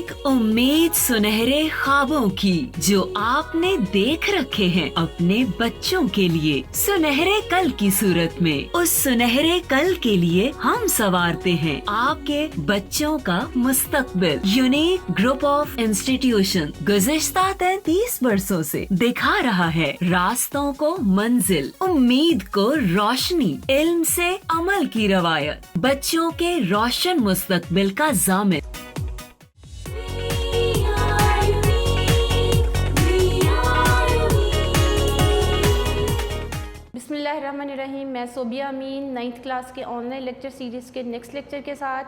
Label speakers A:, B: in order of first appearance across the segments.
A: एक उम्मीद सुनहरे ख्वाबों की जो आपने देख रखे हैं अपने बच्चों के लिए, सुनहरे कल की सूरत में। उस सुनहरे कल के लिए हम संवारते हैं आपके बच्चों का मुस्तकबिल। यूनिक ग्रुप ऑफ इंस्टीट्यूशन गुज़िश्ता 33 वर्षों से दिखा रहा है रास्तों को मंजिल, उम्मीद को रोशनी, इल्म से अमल की रवायत, बच्चों के रोशन मुस्तकबिल का जामिन।
B: बिस्मिल्लाहिर्रहमानिर्रहीम। मैं सोबिया अमीन 9th क्लास के ऑनलाइन लेक्चर सीरीज़ के नेक्स्ट लेक्चर के साथ।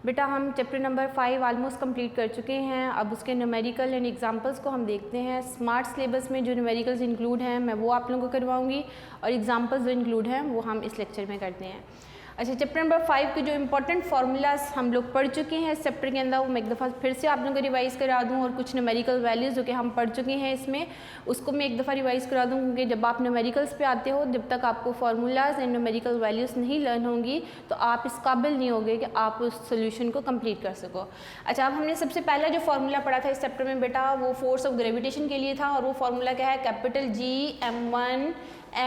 B: बेटा हम चैप्टर नंबर 5 ऑलमोस्ट कंप्लीट कर चुके हैं। अब उसके न्यूमेरिकल एंड एग्जांपल्स को हम देखते हैं। स्मार्ट सिलेबस में जो न्यूमेरिकल्स इंक्लूड हैं मैं वो आप लोगों को करवाऊंगी और एग्जांपल्स जो इंक्लूड हैं वो हम इस लेक्चर में करते हैं। अच्छा, चैप्टर नंबर 5 के जो इंपॉर्टेंट फार्मूलाज हम लोग पढ़ चुके हैं इस चैप्टर के अंदर, वो मैं एक दफ़ा फिर से आप लोगों को रिवाइज़ करा दूं, और कुछ न्यूमेरिकल वैल्यूज़ जो कि हम पढ़ चुके हैं इसमें उसको मैं एक दफ़ा रिवाइज़ करा दूं, क्योंकि जब आप न्यूमेरिकल्स पे आते हो, जब तक आपको फार्मूलाज एंड न्यूमेरिकल वैल्यूज़ नहीं लर्न होंगी तो आप इस काबिल नहीं होगे कि आप उस सोल्यूशन को कंप्लीट कर सको। अच्छा, अब हमने सबसे पहला जो फार्मूला पढ़ा था इस चैप्टर में बेटा, वो फोर्स ऑफ ग्रेविटेशन के लिए था, और वो फार्मूला क्या है, capital G m1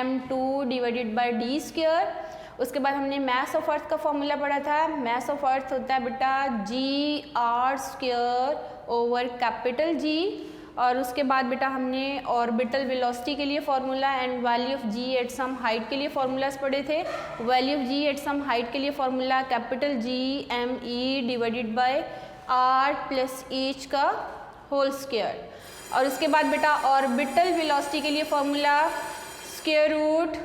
B: m2 divided by d square. उसके बाद हमने मास ऑफ अर्थ का फॉर्मूला पढ़ा था। मास ऑफ अर्थ होता है बेटा g/r square over capital G। और उसके बाद बेटा हमने ऑर्बिटल वेलोसिटी के लिए formula and value of g at some height के लिए फार्मूलाज पढ़े थे। Value of g at some height के लिए formula capital G m e divided by r plus h का होल स्क्वायर। और उसके बाद बेटा ऑर्बिटल वेलोसिटी के लिए formula square root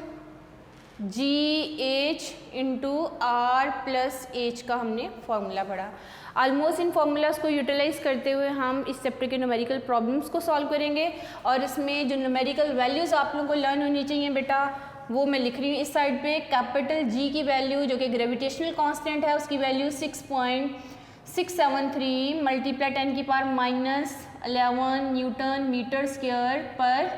B: GH into R plus H का हमने फार्मूला पढ़ा। ऑलमोस्ट इन फार्मूलाज को यूटिलाइज़ करते हुए हम इस चैप्टर के न्यूमेरिकल प्रॉब्लम्स को सॉल्व करेंगे, और इसमें जो न्यूमेरिकल वैल्यूज़ आप लोगों को लर्न होनी चाहिए बेटा वो मैं लिख रही हूँ इस साइड पे। कैपिटल G की वैल्यू जो कि ग्रेविटेशनल कांस्टेंट है उसकी वैल्यू 6.673 मल्टीप्लाई 10 की पावर -11 न्यूटन मीटर स्क्वायर पर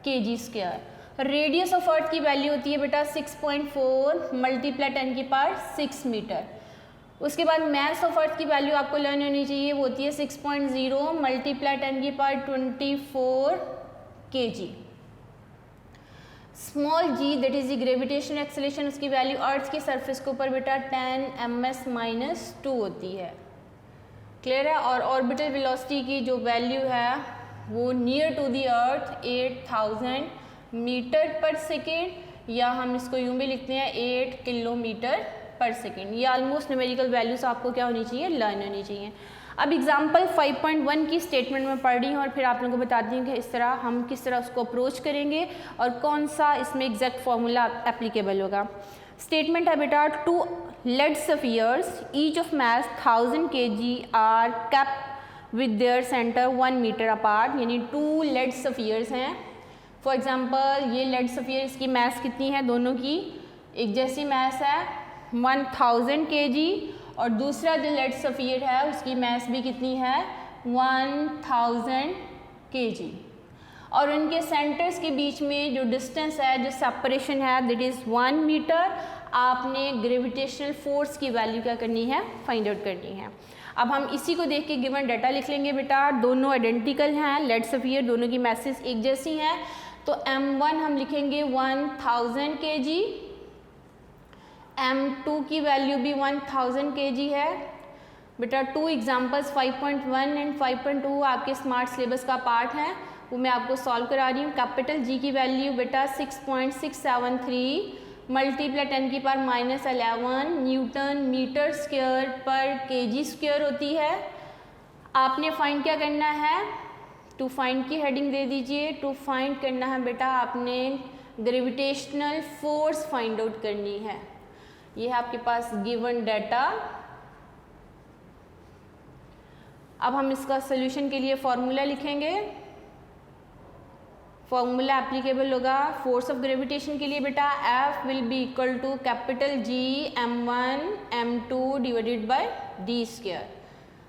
B: kg square. Radius of earth की वैल्यू होती है बेटा 6.4 मल्टीप्लाई 10 की पावर 6 मीटर। उसके बाद मास ऑफ अर्थ की वैल्यू आपको लर्न होनी चाहिए, वो होती है 6.0 मल्टीप्लाई 10 की power 24 kg। Small g that is the gravitational acceleration, उसकी वैल्यू अर्थ की सरफेस के ऊपर बेटा 10 ms-2 होती है। क्लियर है। और ऑर्बिटल वेलोसिटी की जो वैल्यू है वो near to the earth 8000 metre per second, या हम इसको यूँ भी लिखते हैं 8 किलोमीटर पर सेकेंड। ये ऑलमोस्ट न्यूमेरिकल वैल्यूज आपको क्या होनी चाहिए, लर्न होनी चाहिए। अब एग्जांपल 5.1 की स्टेटमेंट में पढ़ रही हूँ और फिर आप लोगों को बताती हूँ कि इस तरह हम किस तरह उसको अप्रोच करेंगे और कौन सा इसमें एग्जैक्ट फार्मूला एप्लीकेबल होगा। स्टेटमेंट है बेटा, 2 lead spheres each of mass 1000 kg are kept with their center 1 meter apart, यानी 2 lead spheres हैं। फॉर एग्ज़ाम्पल ये लेड सफ़ियर, इसकी मैस कितनी है, दोनों की एक जैसी मैस है 1000 kg, और दूसरा जो लेड सफ़ियर है उसकी मैस भी कितनी है 1000 kg। और उनके सेंटर्स के बीच में जो डिस्टेंस है, जो सेपरेशन है, दैट इज़ 1 मीटर। आपने ग्रेविटेशनल फोर्स की वैल्यू क्या करनी है, फाइंड आउट करनी है। अब हम इसी को देख के गिवन डाटा लिख लेंगे बेटा। दोनों आइडेंटिकल हैं लेड सफ़ियर, दोनों की मैसेज एक जैसी हैं, तो m1 हम लिखेंगे 1000 kg, m2 की वैल्यू भी 1000 kg है बेटा। 2 एग्जाम्पल्स 5.1 एंड 5.2 आपके स्मार्ट सिलेबस का पार्ट है, वो मैं आपको सॉल्व करा रही हूँ। कैपिटल G की वैल्यू बेटा 6.673 मल्टीप्लाई 10 की पावर -11 न्यूटन मीटर स्क्वायर पर kg स्क्वायर होती है। आपने फाइंड क्या करना है, टू फाइंड की हेडिंग दे दीजिए। टू फाइंड करना है बेटा आपने ग्रेविटेशनल फोर्स फाइंड आउट करनी है। ये है आपके पास गिवन डाटा। अब हम इसका सोल्यूशन के लिए फॉर्मूला लिखेंगे। फॉर्मूला एप्लीकेबल होगा फोर्स ऑफ ग्रेविटेशन के लिए बेटा, F will be equal to capital G m1 m2 divided by d square.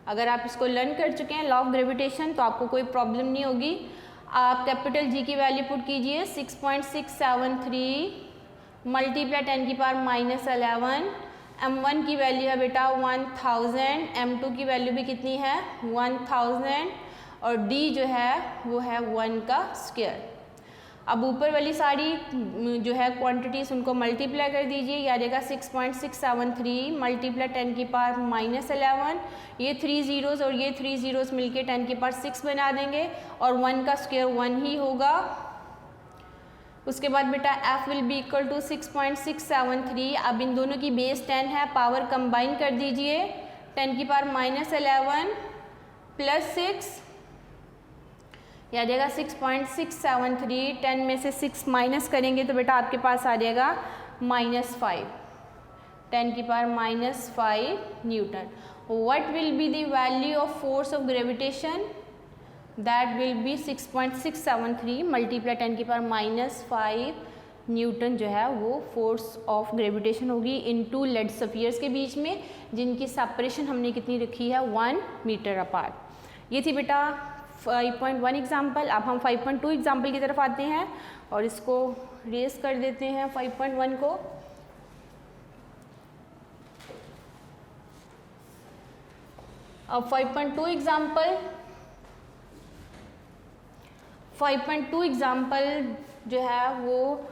B: अगर आप इसको लर्न कर चुके हैं लॉ ऑफ ग्रेविटेशन तो आपको कोई प्रॉब्लम नहीं होगी। आप कैपिटल G की वैल्यू पुट कीजिए 6.673 मल्टीप्लाई 10 की पावर -11 m1 की वैल्यू है बेटा 1000, m2 की वैल्यू भी कितनी है 1000 और d जो है वो है 1 का स्क्वायर। अब ऊपर वाली सारी जो है क्वांटिटीज़ उनको मल्टीप्लाई कर दीजिए, ये आ जाएगा 6.673 मल्टीप्लाई 10 की पावर -11, ये 3 ज़ीरोज़ और ये 3 ज़ीरोज़ मिलके 10 की पावर 6 बना देंगे और 1 का स्क्वायर 1 ही होगा। उसके बाद बेटा f will be equal to 6.673। अब इन दोनों की बेस 10 है, पावर कंबाइन कर दीजिए, 10 की पावर -11 प्लस 6, यह आ जाएगा 6.673। 10 में से 6 माइनस करेंगे तो बेटा आपके पास आ जाएगा -5, 10 की power -5 Newton. What will be the value of force of gravitation? That will be 6.673 multiply 10 की पावर -5 न्यूटन जो है वो फोर्स ऑफ ग्रेविटेशन होगी इन टू लेड स्फीयर्स के बीच में, जिनकी सेपरेशन हमने कितनी रखी है 1 मीटर अपार्ट। ये थी बेटा 5.1 एग्जाम्पल। अब हम 5.2 एग्जाम्पल की तरफ आते हैं और इसको रेस कर देते हैं 5.1 को। अब 5.2 एग्जाम्पल जो है वो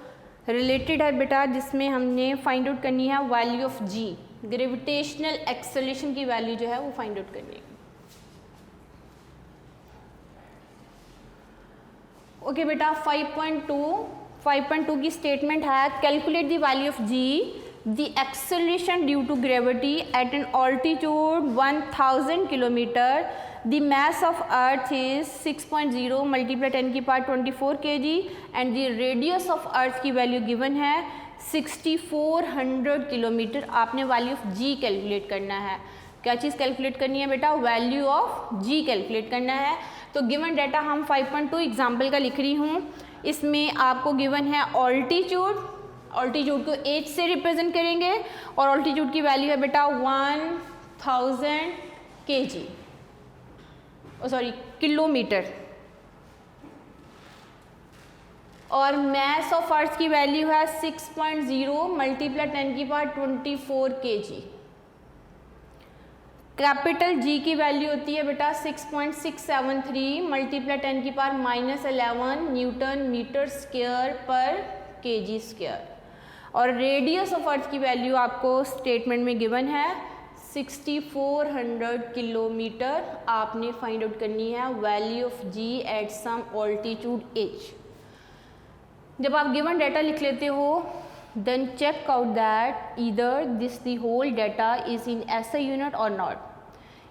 B: रिलेटेड है बेटा, जिसमें हमने फाइंड आउट करनी है value of G, gravitational acceleration की वैल्यू जो है वो फाइंड आउट करनी है। ओके बेटा 5.2 की स्टेटमेंट है, calculate the value of G the acceleration due to gravity at an altitude 1000 kilometre, the mass of earth is 6.0 multiply 10 की power 24 kg and the radius of earth की value given है 6400 kilometre. आपने value of ji calculate करना है। क्या चीज़ calculate करनी है बेटा? वैल्यू ऑफ जी कैलकुलेट करना है। तो गिवन डाटा हम 5.2 एग्जाम्पल का लिख रही हूँ। इसमें आपको गिवन है ऑल्टीट्यूड, ऑल्टीट्यूड को एच से रिप्रेजेंट करेंगे और ऑल्टीट्यूड की वैल्यू है बेटा 1000 kg, सॉरी किलोमीटर, और मास ऑफ अर्थ की वैल्यू है 6.0 मल्टीप्लाई 10 की पावर 24 kg। कैपिटल जी की वैल्यू होती है बेटा 6.673 मल्टीप्लाई 10 की पावर -11 न्यूटन मीटर स्क्वायर पर केजी स्क्वायर, और रेडियस ऑफ अर्थ की वैल्यू आपको स्टेटमेंट में गिवन है 6400 किलोमीटर। आपने फाइंड आउट करनी है value of ji at some altitude H. जब आप गिवन डाटा लिख लेते हो then check out that either the whole data is in SI unit or not.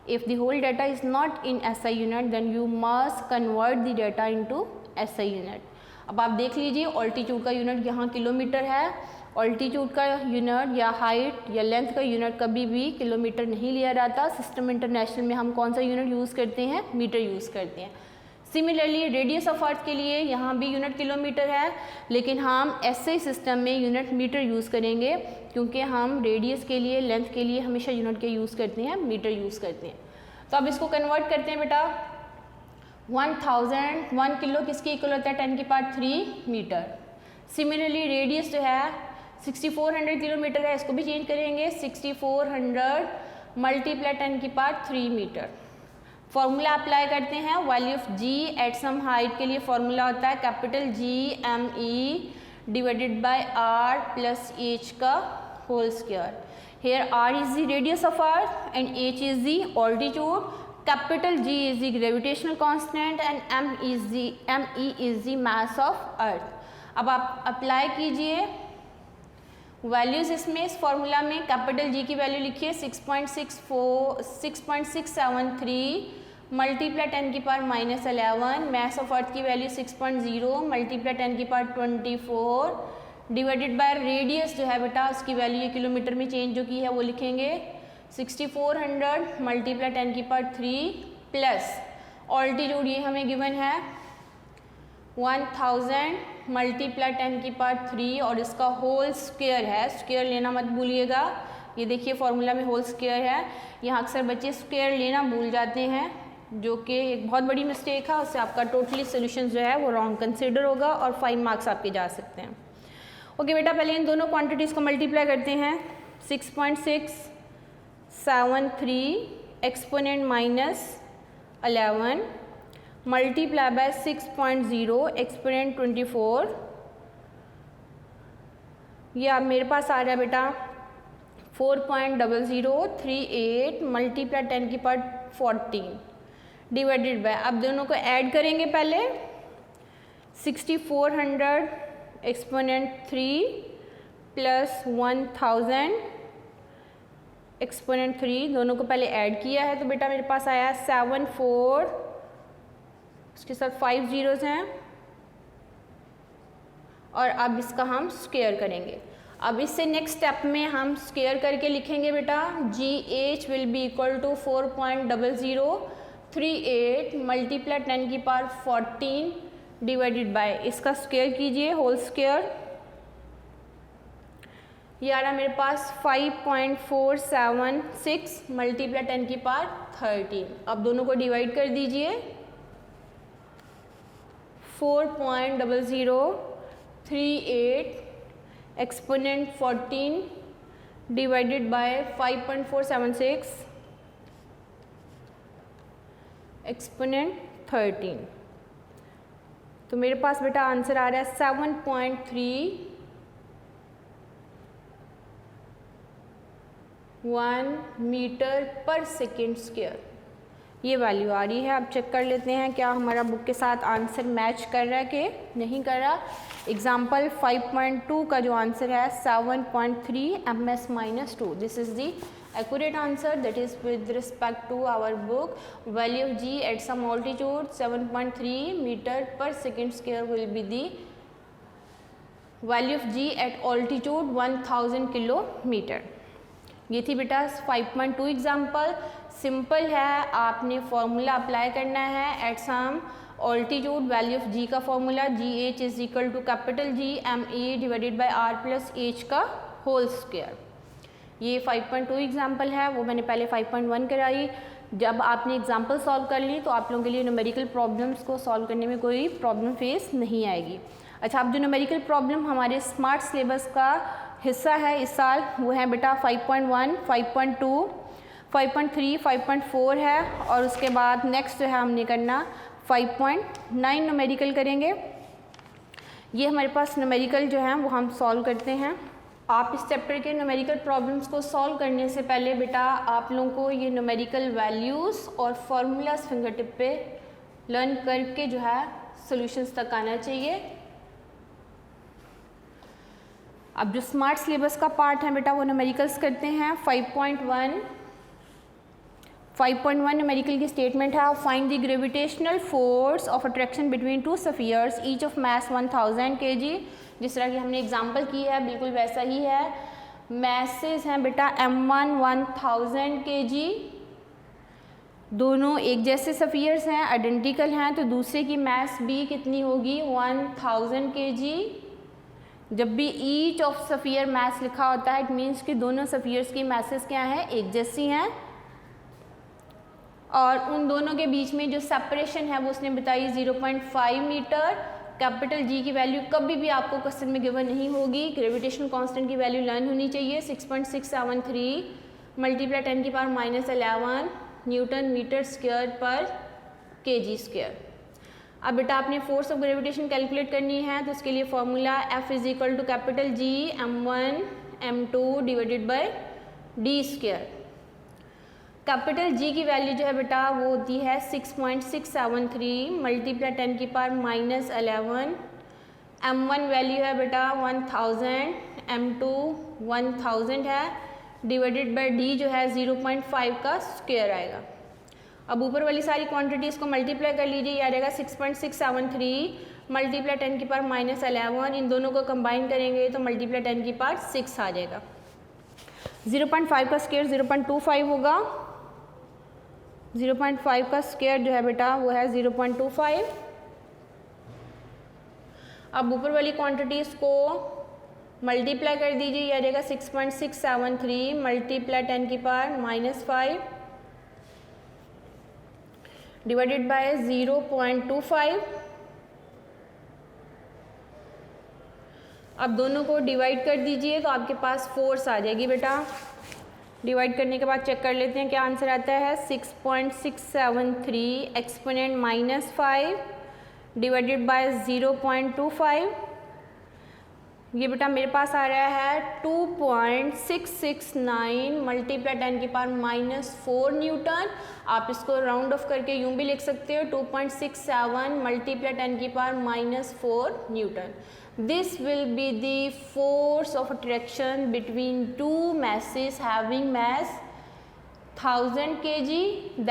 B: If the whole data is not in SI unit then you must convert the data into SI unit. अब आप देख लीजिए altitude का unit यहाँ kilometre है, altitude का unit या height या लेंथ का यूनिट कभी भी किलोमीटर नहीं लिया जाता। सिस्टम इंटरनेशनल में हम कौन सा यूनिट यूज़ करते हैं? मीटर यूज़ करते हैं। सिमिलरली रेडियस ऑफ अर्थ के लिए यहाँ भी यूनिट किलोमीटर है, लेकिन हम एसआई सिस्टम में यूनिट मीटर यूज़ करेंगे, क्योंकि हम रेडियस के लिए लेंथ के लिए हमेशा यूनिट के यूज़ करते हैं, मीटर यूज़ करते हैं। तो अब इसको कन्वर्ट करते हैं बेटा। 1 किलो किसके इक्वल होता है? 10 की पावर 3 मीटर। सिमिलरली रेडियस जो है 6400 किलोमीटर है, इसको भी चेंज करेंगे 6400 मल्टीप्लाई 10 की पावर 3 मीटर। फॉर्मूला अप्लाई करते हैं value of ji at some height के लिए फॉर्मूला होता है capital G M E divided by R plus H का whole square. Here R is the radius of earth and H is the altitude, capital G is the gravitational constant and M E is the mass of earth. अब आप apply कीजिए values इसमें, इस formula में capital G की value लिखिए 6.673 multiply 10 की power -11, mass of earth की वैल्यू 6.0 मल्टीप्लाई 10 की पावर 24 डिवाइडेड बाय रेडियस जो है बेटा उसकी वैल्यू ये किलोमीटर में चेंज जो की है वो लिखेंगे 6400 मल्टीप्लाई 10 की पावर 3 प्लस ऑल्टीट्यूड ये हमें गिवन है 1000 मल्टीप्लाई 10 की पावर 3 और इसका होल स्क्वायर है, स्क्वायर लेना मत भूलिएगा। ये देखिए फॉर्मूला में होल स्क्वायर है, यहाँ अक्सर बच्चे स्क्वायर लेना भूल जाते हैं, जो कि एक बहुत बड़ी मिस्टेक है। उससे आपका टोटली सोल्यूशन जो है वो रॉन्ग कंसिडर होगा और 5 मार्क्स आपके जा सकते हैं। ओके बेटा, पहले इन दोनों क्वांटिटीज़ को मल्टीप्लाई करते हैं। 6.673 एक्सपोनेंट -11 मल्टीप्लाई बाय 6.0 एक्सपोनेंट 24, ये अब मेरे पास आ रहा है बेटा 4.0038 मल्टीप्लाई 10 की पावर 14 डिवाइडेड बाय, अब दोनों को ऐड करेंगे पहले 6400 एक्सपोनेंट 3 प्लस 1000 एक्सपोनेंट 3, दोनों को पहले ऐड किया है तो बेटा मेरे पास आया 74, उसके साथ 5 जीरोस हैं, और अब इसका हम स्क्वायर करेंगे। अब इससे नेक्स्ट स्टेप में हम स्क्वायर करके लिखेंगे बेटा GH will be equal to 4.0038 multiply 10 की पावर 14 डिवाइडेड बाय, इसका स्क्वायर कीजिए होल स्क्वायर, ये आ रहा मेरे पास 5.476 मल्टीप्लाई 10 की पावर 13। अब दोनों को डिवाइड कर दीजिए 4.0038 एक्सपोनेंट 14 डिवाइडेड बाय 5.476 एक्सपोनेंट 13, तो मेरे पास बेटा आंसर आ रहा है 7.31 मीटर पर सेकेंड स्क्वायर, ये वैल्यू आ रही है। अब चेक कर लेते हैं क्या हमारा बुक के साथ आंसर मैच कर रहा है कि नहीं कर रहा। एग्जाम्पल 5.2 का जो आंसर है 7.3 ms-2, this is the accurate answer, that is with respect to our book. Value of G at some altitude 7.3 meter per second square will be the value of G at altitude 1000 kilometer. ये थी बेटा 5.2 example, simple है, आपने formula apply करना है at some altitude, value of g का formula GH is equal to capital G ME divided by R plus H का whole square. ये 5.2 एग्जाम्पल है, वो मैंने पहले 5.1 कराई। जब आपने एग्जाम्पल सॉल्व कर ली तो आप लोगों के लिए न्यूमेरिकल प्रॉब्लम्स को सॉल्व करने में कोई प्रॉब्लम फेस नहीं आएगी। अच्छा, अब जो न्यूमेरिकल प्रॉब्लम हमारे स्मार्ट सिलेबस का हिस्सा है इस साल, वो है बेटा 5.1, 5.2, 5.3, 5.4 है, और उसके बाद नेक्स्ट जो है हमने करना 5.9 न्यूमेरिकल करेंगे। ये हमारे पास न्यूमेरिकल जो है वो हम सॉल्व करते हैं। आप इस चैप्टर के न्यूमेरिकल प्रॉब्लम्स को सॉल्व करने से पहले बेटा आप लोगों को ये न्यूमेरिकल वैल्यूज़ और फार्मूलाज फिंगर टिप पे लर्न करके जो है सॉल्यूशंस तक आना चाहिए। अब जो स्मार्ट सिलेबस का पार्ट है बेटा वो न्यूमेरिकल्स करते हैं। 5.1 न्यूमेरिकल की स्टेटमेंट है, find the gravitational force of attraction between two spheres each of mass 1000 kg। जिस तरह की हमने एग्जांपल की है बिल्कुल वैसा ही है। मैसेज हैं बेटा M1 1000 kg, दोनों एक जैसे सफियर्स हैं, आइडेंटिकल हैं, तो दूसरे की मास भी कितनी होगी 1000 kg। जब भी ईच ऑफ सफियर मास लिखा होता है इट मीन्स कि दोनों सफियर्स की मासेस क्या हैं, एक जैसी हैं, और उन दोनों के बीच में जो सेपरेशन है वो उसने बताई 0.5 मीटर। कैपिटल जी की वैल्यू कभी भी आपको क्वेश्चन में गिवन नहीं होगी। ग्रेविटेशन कांस्टेंट की वैल्यू लर्न होनी चाहिए 6.673 मल्टीप्लाई 10 की पावर -11 न्यूटन मीटर स्क्वायर पर kg स्क्वायर। अब बेटा आपने फोर्स ऑफ ग्रेविटेशन कैलकुलेट करनी है तो उसके लिए formula F is equal to capital G m1 m2 divided by d square. Capital G की वैल्यू जो है बेटा वो होती है 6.673 मल्टीप्लाई 10 की पावर -11। m1 वैल्यू है बेटा 1000, m2 1000 है, डिवाइडेड बाय d जो है 0.5 का स्क्वायर आएगा। अब ऊपर वाली सारी क्वांटिटीज़ को मल्टीप्लाई कर लीजिए, ये आ जाएगा 6.673 मल्टीप्लाई 10 की पावर -11, इन दोनों को कंबाइन करेंगे तो मल्टीप्लाई 10 की पावर 6 आ जाएगा। 0.5 का स्क्वायर 0.25 होगा, 0.5 का स्क्वायर जो है बेटा वो है 0.25। अब ऊपर वाली क्वांटिटीज़ को मल्टीप्लाई कर दीजिए, ये आ जाएगा 6.673 मल्टीप्लाई 10 की पावर -5 डिवाइडेड बाय 0.25। अब दोनों को डिवाइड कर दीजिए तो आपके पास फोर्स आ जाएगी बेटा। डिवाइड करने के बाद चेक कर लेते हैं क्या आंसर आता है। 6.673 एक्सपोनेंट -5 डिवाइडेड बाय 0.25, ये बेटा मेरे पास आ रहा है 2.669 मल्टीप्लाई 10 की पावर -4 न्यूटन। आप इसको राउंड ऑफ करके यूँ भी लिख सकते हो 2.67 मल्टीप्लाई 10 की power -4 Newton. This will be the force of attraction between two masses having mass 1000 kg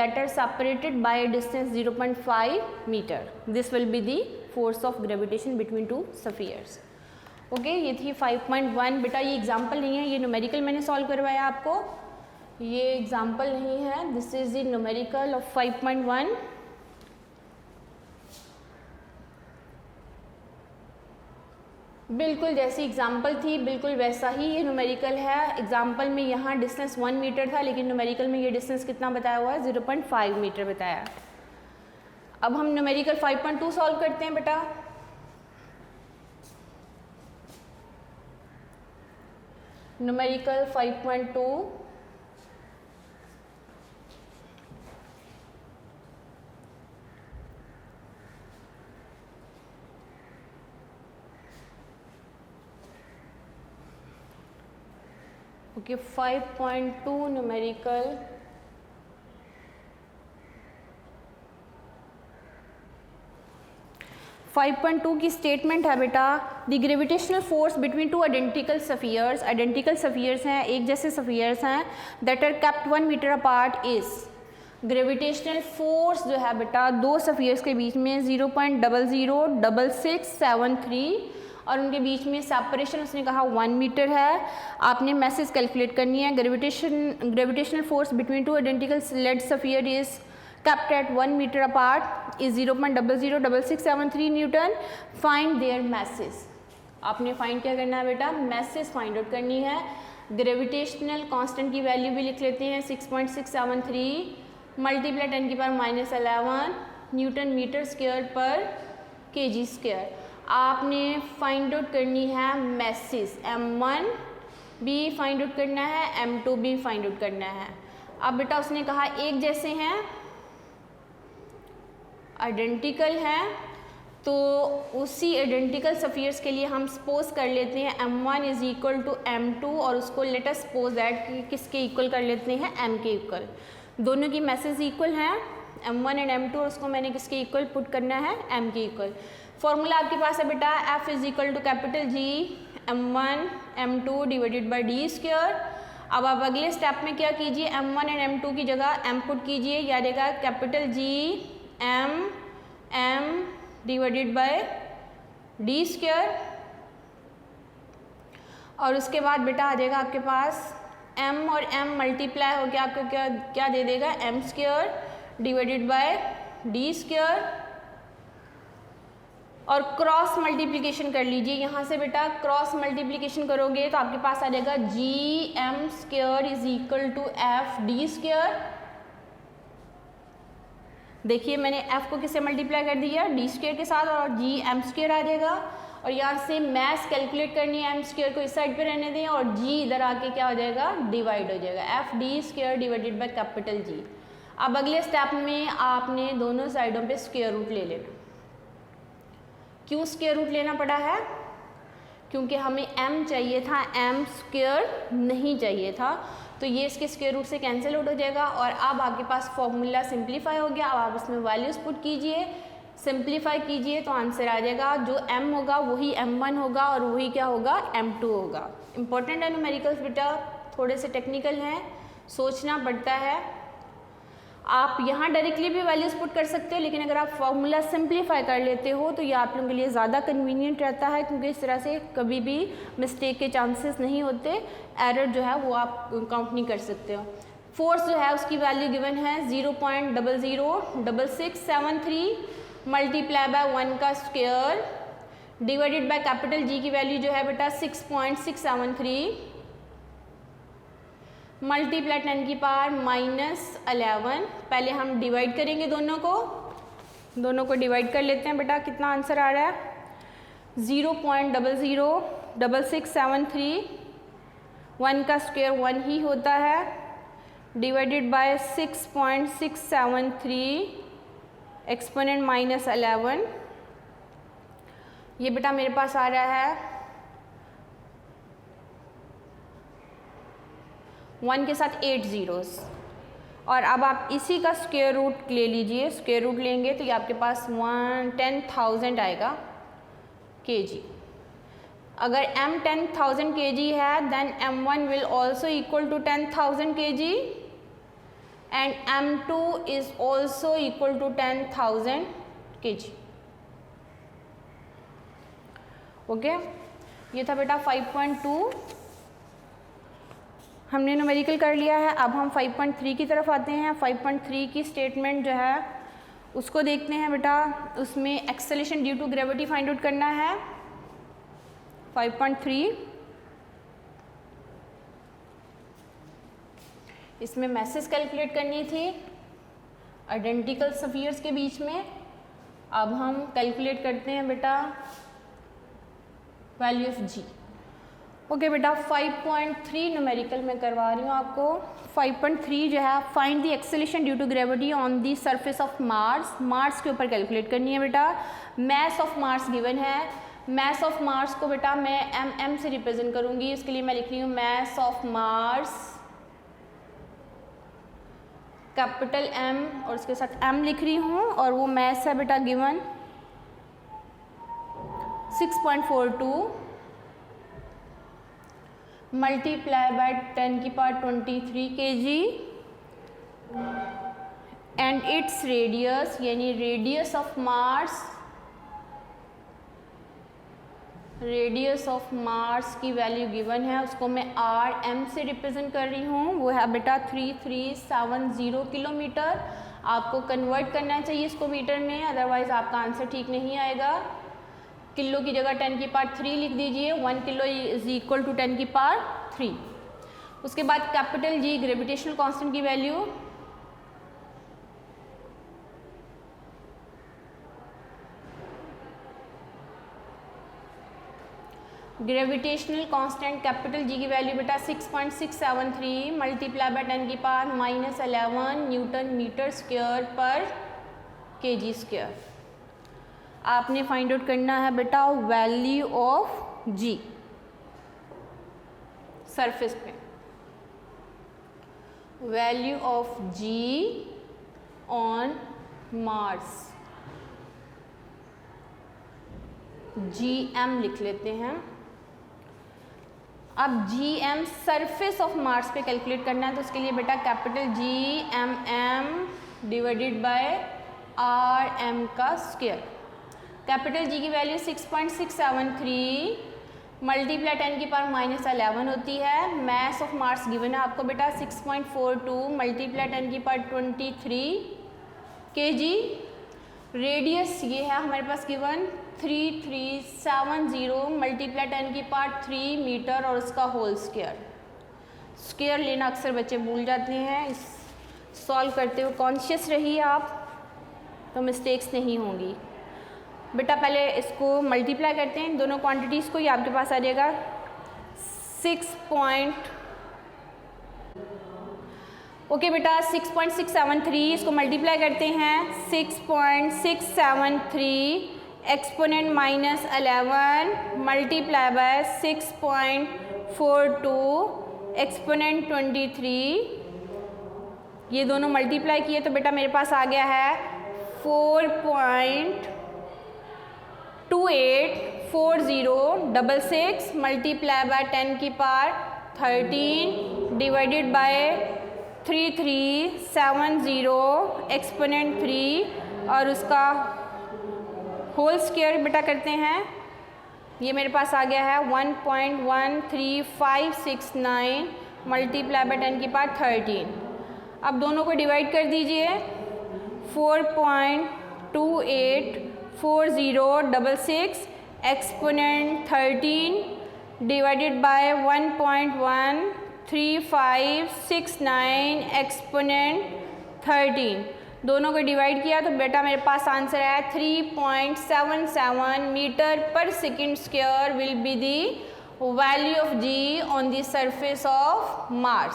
B: that are separated by a distance 0.5 meter. This will be the force of gravitation between two spheres. Okay ये थी 5.1। बेटा ये example नहीं है, ये numerical मैंने solve करवाया आपको, ये एग्जाम्पल नहीं है। This is the numerical of 5.1। बिल्कुल जैसी एग्जाम्पल थी बिल्कुल वैसा ही ये न्यूमेरिकल है। एग्जाम्पल में यहाँ डिस्टेंस 1 मीटर था, लेकिन न्यूमेरिकल में ये डिस्टेंस कितना बताया हुआ है, 0.5 मीटर बताया। अब हम न्यूमेरिकल 5.2 सॉल्व करते हैं बेटा। Numerical 5.2 okay 5.2 numerical five point two की स्टेटमेंट है बेटा। The gravitational force between two identical spheres हैं, एक जैसे सफियर्स हैं, that are kept 1 metre apart is. Gravitational force जो है बेटा दो सफियर्स के बीच में 0.006673 और उनके बीच में सेपरेशन उसने कहा 1 मीटर है। आपने मैसेज कैलकुलेट करनी है। Gravitational force between two identical lead sphere is kept at 1 meter apart is 0.006673 newton. Find their masses. आपने फाइंड क्या करना है बेटा, मैसेज फाइंड आउट करनी है। ग्रेविटेशनल कांस्टेंट की वैल्यू भी लिख लेते हैं 6.673 मल्टीप्लाई 10 की पावर -11 न्यूटन मीटर स्क्वायर पर केजी स्क्वायर। आपने फाइंड आउट करनी है मैसेज, m1 भी फाइंड आउट करना है, m2 भी फाइंड आउट करना है। अब बेटा उसने कहा एक जैसे हैं, आइडेंटिकल हैं, तो उसी आइडेंटिकल सफियर्स के लिए हम सपोज कर लेते हैं m1 is equal to m2 और उसको लेट अस सपोज दैट कि किसके इक्वल कर लेते हैं, m के इक्वल। दोनों की मैसेज इक्वल हैं m1 एंड m2 और उसको मैंने किसके इक्वल पुट करना है, m के इक्वल। फॉर्मूला आपके पास है बेटा f is equal to capital G m1 m2 divided by d square. अब आप अगले स्टेप में क्या कीजिए, m1 एंड m2 की जगह m पुट कीजिए, याद रहेगा capital G m divided by D square. और उसके बाद बेटा आ जाएगा आपके पास m और m मल्टीप्लाई होकर आपको क्या दे देगा, m square divided bye D square. और क्रॉस मल्टीप्लिकेशन कर लीजिए यहाँ से बेटा, क्रॉस मल्टीप्लिकेशन करोगे तो आपके पास आ जाएगा G M square is equal to F D square. देखिए मैंने f को किससे मल्टीप्लाई कर दिया, डी स्क्वायर के साथ, और जी एम स्क्वायर आ जाएगा। और यहाँ से मैथ कैलकुलेट करनी है, एम स्क्वायर को इस साइड पे रहने दें और जी इधर आके क्या हो जाएगा, डिवाइड हो जाएगा, F D square divided by capital G. अब अगले स्टेप में आपने दोनों साइडों पे स्क्वायर रूट ले लेना। क्यों स्क्वायर रूट लेना पड़ा है, क्योंकि हमें m चाहिए था, m स्क्वायर नहीं चाहिए था, तो ये इसके स्क्वायर रूट से कैंसिल आउट हो जाएगा। और अब आपके पास फॉर्मूला सिंप्लीफाई हो गया। अब आप इसमें वैल्यूज पुट कीजिए, सिंप्लीफाई कीजिए तो आंसर आ जाएगा, जो m होगा वही m1 होगा और वही क्या होगा, m2 होगा। इंपॉर्टेंट है न्यूमेरिकल्स बेटा, थोड़े से टेक्निकल हैं, सोचना पड़ता है। आप यहाँ डायरेक्टली भी वैल्यूज़ पुट कर सकते हो, लेकिन अगर आप फॉर्मूला सिंप्लीफाई कर लेते हो तो ये आप लोगों के लिए ज़्यादा कन्वीनियंट रहता है, क्योंकि इस तरह से कभी भी मिस्टेक के चांसेस नहीं होते, एरर जो है वो आप काउंट नहीं कर सकते हो। फोर्स जो है उसकी वैल्यू गिवन है 0.006673 मल्टीप्लाई बाय 1 का square divided by capital G की वैल्यू जो है बेटा 6.673 मल्टीप्लाई 10 की पावर -11। पहले हम डिवाइड करेंगे दोनों को डिवाइड कर लेते हैं बेटा। कितना आंसर आ रहा है, 0.00 6673, 1 का स्क्वायर 1 ही होता है, डिवाइडेड बाय 6.673 एक्सपोनेंट माइनस 11। ये बेटा मेरे पास आ रहा है 1 के साथ 8 ज़ीरोज़। और अब आप इसी का स्क्वायर रूट ले लीजिए, स्क्वायर रूट लेंगे तो ये आपके पास 10,000 आएगा kg। अगर m 10,000 kg है then m1 will also equal to 10,000 kg and m2 is also equal to 10,000 kg। Okay, ये था बेटा 5.2 हमने न्यूमेरिकल कर लिया है। अब हम 5.3 की तरफ आते हैं। 5.3 की स्टेटमेंट जो है उसको देखते हैं बेटा। उसमें acceleration due to gravity find out करना है। 5.3 इसमें मैसेज कैलकुलेट करनी थी आइडेंटिकल स्फीयर्स के बीच में। अब हम कैलकुलेट करते हैं बेटा वैल्यू ऑफ जी। ओके बेटा 5.3 न्यूमेरिकल में करवा रही हूँ आपको। 5.3 जो है find the acceleration due to gravity on the surface of Mars. Mars के ऊपर कैलकुलेट करनी है बेटा। मैस ऑफ मार्स गिवन है। मैस ऑफ मार्स को बेटा मैं mm से रिप्रेजेंट करूँगी। इसके लिए मैं लिख रही हूँ mess of Mars capital M और उसके साथ M लिख रही हूँ और वो मैस है बेटा गिवन 6.42 मल्टीप्लाई बाय 10 की power 23 kg and its radius यानी रेडियस ऑफ मार्स की वैल्यू गिवन है। उसको मैं m से रिप्रेजेंट कर रही हूँ। वो है बेटा 3370 किलोमीटर। आपको कन्वर्ट करना चाहिए इसको मीटर में, अदरवाइज आपका आंसर ठीक नहीं आएगा। किलो की जगह 10 की पावर 3 लिख दीजिए। 1 किलो इज इक्वल टू 10 की पावर 3। उसके बाद कैपिटल जी ग्रेविटेशनल कांस्टेंट की value gravitational constant capital G की वैल्यू बेटा 6.673 मल्टीप्लाई बाय 10 की पावर -11 न्यूटन मीटर स्क्वायर पर kg स्क्वायर। आपने फाइंड आउट करना है बेटा वैल्यू ऑफ जी सरफेस पे। Value of G on Mars GM लिख लेते हैं। अब GM सरफेस ऑफ मार्स पे कैलकुलेट करना है तो उसके लिए बेटा capital GMM divided by RM का स्क्वायर। कैपिटल जी की वैल्यू 6.673 मल्टीप्लाई 10 की पावर -11 होती है। मैस ऑफ मार्स गिवन है आपको बेटा 6.42 मल्टीप्लाई 10 की पावर 23 kg। रेडियस ये है हमारे पास गिवन 3370 मल्टीप्लाई 10 की पावर 3 मीटर और उसका होल स्क्वायर। स्क्वायर लेना अक्सर बच्चे भूल जाते हैं। इस सॉल्व करते हुए कॉन्शियस रहिए आप, तो मिस्टेक्स नहीं होंगी। बेटा पहले इसको मल्टीप्लाई करते हैं दोनों क्वांटिटीज़ को। ये आपके पास आ जाएगा 6.673। इसको मल्टीप्लाई करते हैं 6.673 एक्सपोनेंट -11 मल्टीप्लाई बाय 6.42 एक्सपोनेंट 23। ये दोनों मल्टीप्लाई किए तो बेटा मेरे पास आ गया है 4.284066 मल्टीप्लाई बाय 10 की पावर 13 डिवाइडेड बाय 3370 एक्सपोनेंट 3 और उसका होल स्क्वायर बेटा करते हैं। ये मेरे पास आ गया है 1.13569 मल्टीप्लाई बाय 10 की पावर 13। अब दोनों को डिवाइड कर दीजिए। 4.284066 एक्सपोनेंट 13 डिवाइडेड बाय 1.13569 एक्सपोनेंट 13। दोनों को डिवाइड किया तो बेटा मेरे पास आंसर है 3.77 metre per second square will be the value of G on the surface of Mars.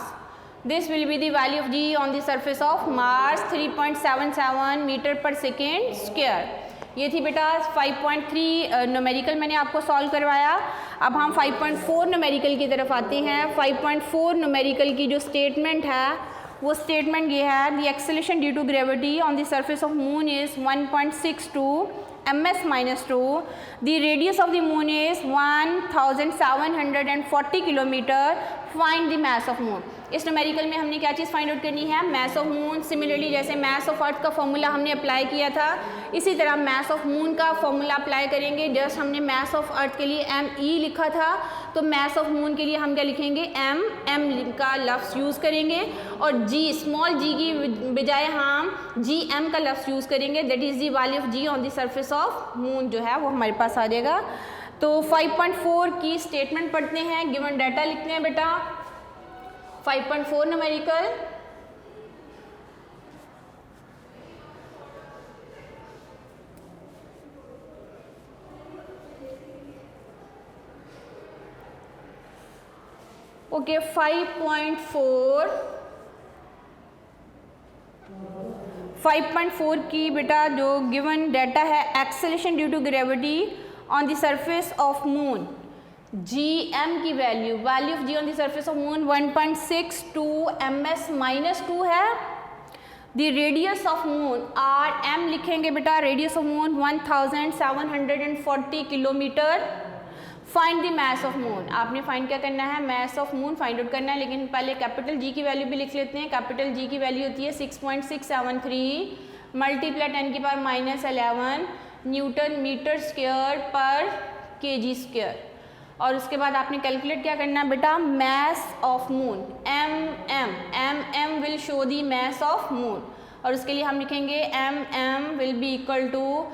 B: This will be the value of G on the surface of Mars 3.77 metre per second square. ये थी बेटा 5.3 numerical मैंने आपको solve करवाया। अब हम 5.4 numerical की तरफ आते हैं। 5.4 न्यूमेरिकल की जो स्टेटमेंट है वो स्टेटमेंट ये है, the acceleration due to gravity on the surface of moon is 1.62 ms-2, the radius of the moon is 1740 kilometre, find the mass of moon. इस न्यूमेरिकल में हमने क्या चीज़ फाइंड आउट करनी है, मास ऑफ मून। सिमिलरली जैसे मास of अर्थ का formula हमने apply किया था, इसी तरह मास ऑफ मून का फॉर्मूला अप्लाई करेंगे। जस्ट हमने मास ऑफ अर्थ के लिए ME लिखा था, तो मास ऑफ मून के लिए हम क्या लिखेंगे, M का लफ्ज़ यूज़ करेंगे, और G स्मॉल g की बजाय हम GM का लफ्ज़ यूज़ करेंगे। That is the value of G on the surface of moon जो है वो हमारे पास आ जाएगा। तो 5.4 की स्टेटमेंट पढ़ते हैं, गिवन डाटा लिखते हैं बेटा। 5.4 न्यूमेरिकल, ओके 5.4 की बेटा जो गिवन डाटा है, acceleration due to gravity on the surface of moon, GM की value of G on the surface of moon 1.62 ms-2 है। The radius of moon RM लिखेंगे बेटा, radius of moon 1740 kilometre. Find the mass of moon, आपने find क्या करना है, mass of moon find out करना है। लेकिन पहले कैपिटल G की वैल्यू भी लिख लेते हैं। कैपिटल G की वैल्यू होती है 6.673 मल्टीप्लाई 10⁻11 न्यूटन मीटर स्क्वायर पर kg स्क्वायर। और उसके बाद आपने कैलकुलेट क्या करना है बेटा, mass of moon MM will show the mass of moon, और उसके लिए हम लिखेंगे MM will be equal to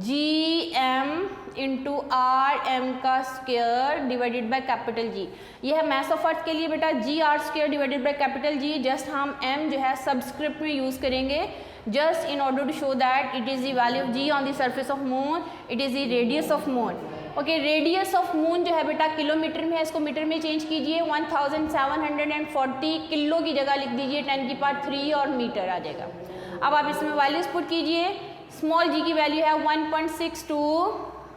B: GM into RM का square divided by capital G। ये है मास ऑफ अर्थ के लिए बेटा, GR square divided by capital G। Just हम M जो है सबस्क्रिप्ट में यूज़ करेंगे, just in order to show that it is the value of G on the surface of moon, it is the radius of moon। Okay, radius of moon जो है बेटा kilometre में है, इसको मीटर में change कीजिए। 1740 kilo की जगह लिख दीजिए 10⁻³ और मीटर आ जाएगा। अब आप इसमें वैल्यूज पुट कीजिए। स्मॉल g की वैल्यू है 1.62,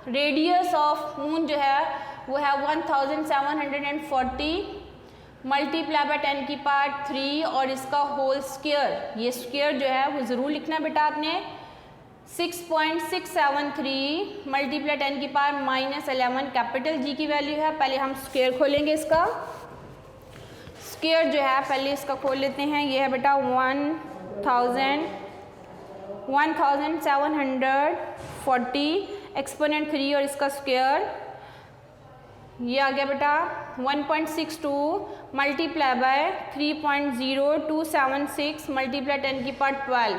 B: रेडियस ऑफ मून जो है वो है 1740 मल्टीप्लाई बाय 10⁻³ और इसका होल स्क्वायर। ये स्क्वायर जो है वो ज़रूर लिखना है बेटा आपने। 6.673 मल्टीप्लाई 10⁻11 कैपिटल G की वैल्यू है। पहले हम स्क्वायर खोलेंगे इसका। स्क्वायर जो है पहले इसका खोल लेते हैं। ये है बेटा 1740 एक्सपोनेंट 3 और इसका स्क्वायर ये आ गया बेटा 1.62 multiply by 3.0276 multiply 10⁻12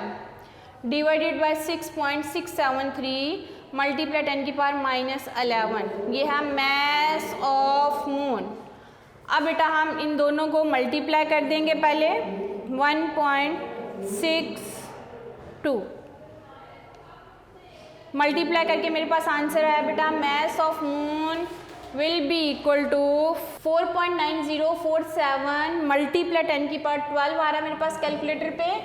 B: divided by 6.673 multiply 10⁻11। ये है मास ऑफ मून। अब बेटा हम इन दोनों को मल्टीप्लाई कर देंगे। पहले 1.62 मल्टीप्लाई करके मेरे पास आंसर आया बेटा, mass of moon will be equal to 4.9047 multiply 10⁻12 आ रहा है मेरे पास कैलकुलेटर पे,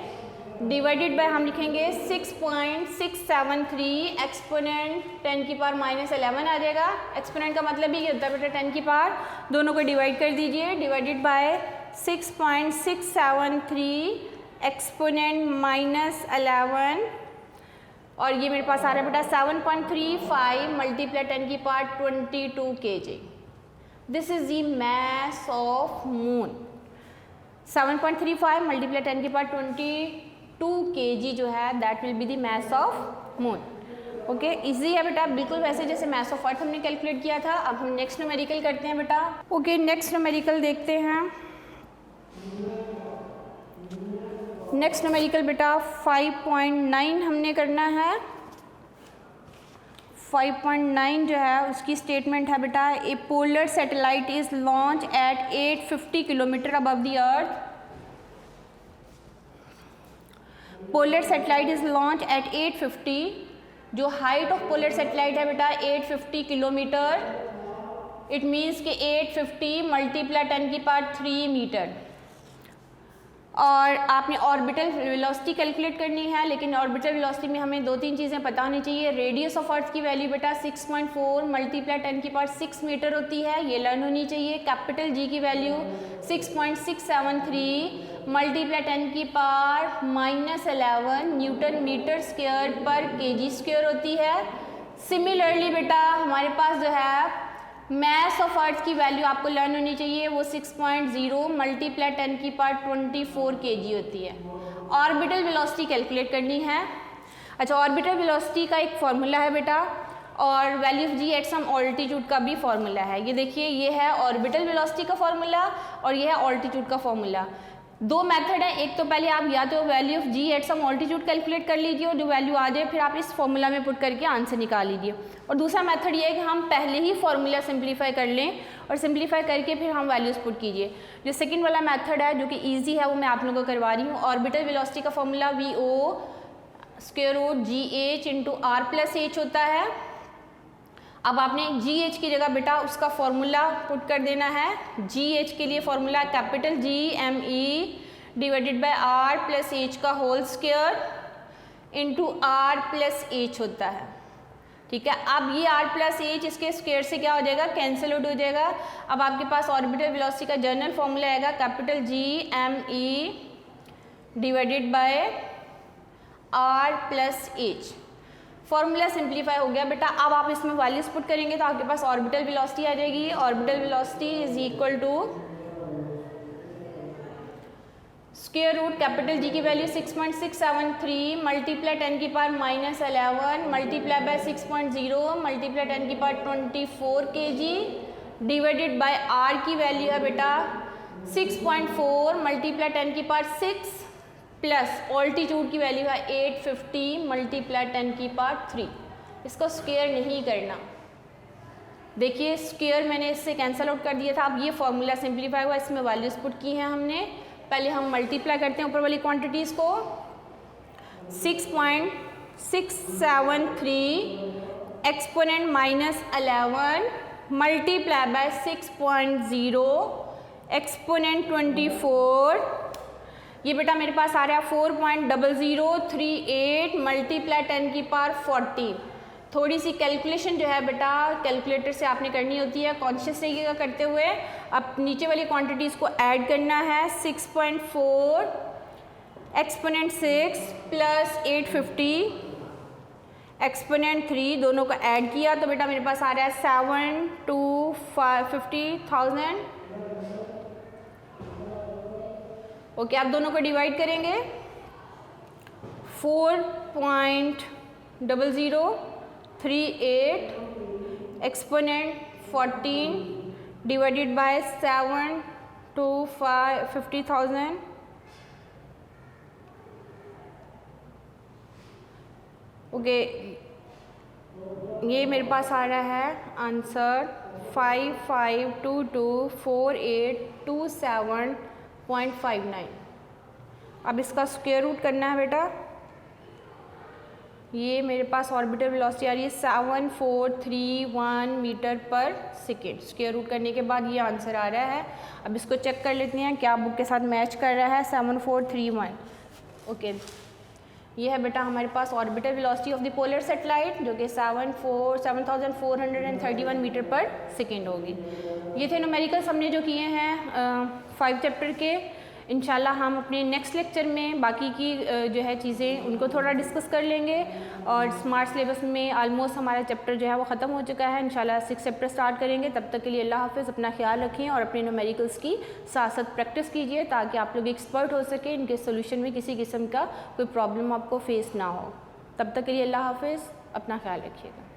B: डिवाइडेड बाय हम लिखेंगे 6.673 एक्सपोनेंट 10⁻11 आ जाएगा। एक्सपोनेंट का मतलब ही होता है बेटा 10⁻, दोनों को डिवाइड कर दीजिए, डिवाइडेड बाय 6.673 एक्सपोनेंट -11 और ये मेरे पास आ रहा है बेटा 7.35 multiply 10⁻22 kg। This is the mass of moon. 7.35 multiply 10⁻22 kg जो है that will be the mass of moon. Okay, easy है बेटा, बिल्कुल वैसे जैसे मास ऑफ अर्थ हमने कैलकुलेट किया था। अब हम नेक्स्ट न्यूमेरिकल करते हैं बेटा। ओके, नेक्स्ट न्यूमेरिकल देखते हैं। नेक्स्ट न्यूमेरिकल बेटा 5.9 हमने करना है। 5.9 जो है उसकी स्टेटमेंट है बेटा, ए polar satellite is launch eight 850 kilometre above the earth. Polar satellite is launch eight 850, जो हाइट ऑफ पोलर सैटेलाइट है बेटा 850 किलोमीटर। इट मीन्स कि 850 मल्टीप्लाई 10 की पावर 3 मीटर। और आपने ऑर्बिटल वेलोसिटी कैलकुलेट करनी है, लेकिन ऑर्बिटल वेलोसिटी में हमें 2-3 चीज़ें पता होनी चाहिए। रेडियस ऑफ अर्थ की वैल्यू बेटा 6.4 मल्टीप्लाई 10 की पावर 6 मीटर होती है, ये लर्न होनी चाहिए। कैपिटल जी की वैल्यू 6.673 मल्टीप्लाई 10 की पावर -11 न्यूटन मीटर स्क्वायर पर केजी स्क्वायर होती है। सिमिलरली बेटा हमारे पास जो है मास ऑफ अर्थ की वैल्यू आपको लर्न होनी चाहिए, वो 6.0 मल्टीप्लाई 10 की पावर 24 केजी होती है। ऑर्बिटल वेलोसिटी कैलकुलेट करनी है। अच्छा, ऑर्बिटल वेलोसिटी का एक फार्मूला है बेटा, और value of ji at some altitude का भी फार्मूला है। ये देखिए, ये है ऑर्बिटल वेलोसिटी का फार्मूला और ये है ऑल्टीट्यूड का फार्मूला। 2 मेथड है, एक तो पहले आप या तो value of ji at some altitude calculate कर लीजिए और जो वैल्यू आ जाए फिर आप इस फार्मूला में पुट करके आंसर निकाल लीजिए। और दूसरा मेथड ये है कि हम पहले ही फार्मूला सिंप्लीफाई कर लें और सिंप्लीफाई करके फिर हम वैल्यूज पुट कीजिए। जो सेकंड वाला मेथड है जो कि ईजी है वो मैं आप लोगों को करवा रही हूँ। ऑर्बिटल वेलोसिटी का formula VO square root GH into R plus H होता है। अब आपने GH की जगह बेटा उसका फॉर्मूला पुट कर देना है। GH के लिए formula capital G ME divided by R plus H का whole square into R plus H होता है। ठीक है, अब ये R प्लस H इसके स्क्वायर से क्या हो जाएगा, कैंसिल आउट हो जाएगा। अब आपके पास ऑर्बिटल वेलोसिटी का जनरल फॉर्मूला आएगा capital G ME divided by R plus H। Formula simplify हो गया बेटा। अब आप इसमें वैल्यूज पुट करेंगे तो आपके पास ऑर्बिटल वेलोसिटी आ जाएगी। Orbital velocity is equal to square root capital G की वैल्यू 6.673 मल्टीप्लाई 10 की पावर -11 मल्टीप्लाई बाय 6.0 मल्टीप्लाई 10 की power 24 kg divided by R की वैल्यू है बेटा 6.4 मल्टीप्लाई 10 की पावर 6 प्लस ऑल्टीट्यूड की वैल्यू है 850 मल्टीप्लाई 10 की पावर 3। इसको स्क्वायर नहीं करना। देखिए स्क्वायर मैंने इससे कैंसिल आउट कर दिया था। अब ये फॉर्मूला सिंप्लीफाई हुआ, इसमें वैल्यूज पुट की हैं हमने। पहले हम मल्टीप्लाई करते हैं ऊपर वाली क्वांटिटीज़ को। 6.673 एक्सपोनेंट -11 मल्टीप्लाई बाय 6.0 एक्सपोनेंट 24। ये बेटा मेरे पास आ रहा है 4.0038 मल्टीप्लाई 10 की पावर 40। थोड़ी सी कैलकुलेशन जो है बेटा कैलकुलेटर से आपने करनी होती है, कॉन्शियस रहिएगा करते हुए। अब नीचे वाली क्वांटिटीज़ को ऐड करना है। 6.4 एक्सपोनेंट 6 प्लस 850 एक्सपोनेंट 3, दोनों को ऐड किया तो बेटा मेरे पास आ रहा है 7,250,000। ओके, आप दोनों को डिवाइड करेंगे। 4.0038 एक्सपोनेंट 14 डिवाइडेड बाय 7,250,000। ओके, ये मेरे पास आ रहा है आंसर 55224827.59। अब इसका स्क्वायर रूट करना है बेटा। ये मेरे पास ऑर्बिटल वेलोसिटी आ रही है 7431 metre per second. Square root करने के बाद ये आंसर आ रहा है। अब इसको चेक कर लेते हैं क्या बुक के साथ मैच कर रहा है। 7431। ओके, ये है बेटा हमारे पास orbital velocity of the polar satellite जो कि 7431 मीटर पर सेकेंड होगी। ये थे न्यूमेरिकल्स हमने जो किए हैं 5 चैप्टर के। इंशाल्लाह हम अपने नेक्स्ट लेक्चर में बाकी की जो है चीज़ें उनको थोड़ा डिस्कस कर लेंगे। और स्मार्ट सिलेबस में आलमोस्ट हमारा चैप्टर जो है वो ख़त्म हो चुका है। इंशाल्लाह 6 चैप्टर स्टार्ट करेंगे। तब तक के लिए अल्लाह हाफ़िज़। अपना ख्याल रखें और अपने न्यूमेरिकल्स की साथ साथ प्रैक्टिस कीजिए ताकि आप लोग एक्सपर्ट हो सके। इनके सोल्यूशन में किसी किस्म का कोई प्रॉब्लम आपको फेस ना हो। तब तक के लिए अल्लाह हाफ़िज़। अपना ख्याल रखिएगा।